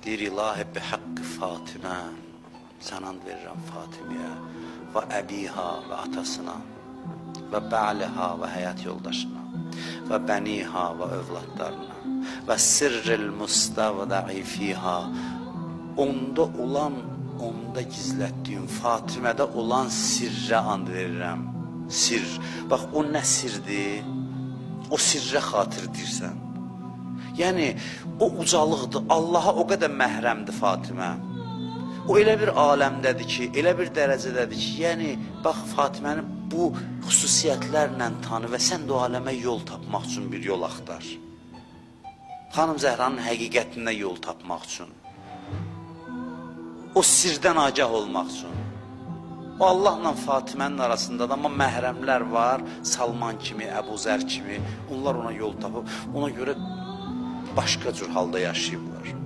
Deyir ilahi bi haqqı Fatimə, sən and verirəm Fatimiyə və əbiha və atasına və bə'liha və həyat yoldaşına və bəniha və övladlarına və sirril mustavda'i fiha, onda olan, onda gizlətdiyim Fatimədə olan sirrə and verirəm. Sir, bax o nə sirdir? O sirrə xatir deyirsən. Yəni o ucalıqdır, Allaha o qədər məhrəmdir Fatimə. O elə bir aləmdədir ki, elə bir dərəcədədir ki, yəni bax Fatiməni bu xüsusiyyətlərlə tanı və sən də o aləmə yol tapmaq üçün bir yol axtar. Xanım Zəhranın həqiqətində yol tapmaq üçün. O sirdən agah olmaq üçün. O Allahla Fatimənin arasındadır, amma məhrəmlər var, Salman kimi, Əbu Zər kimi, onlar ona yol tapıb, ona görə başqa cür halda yaşayıblar.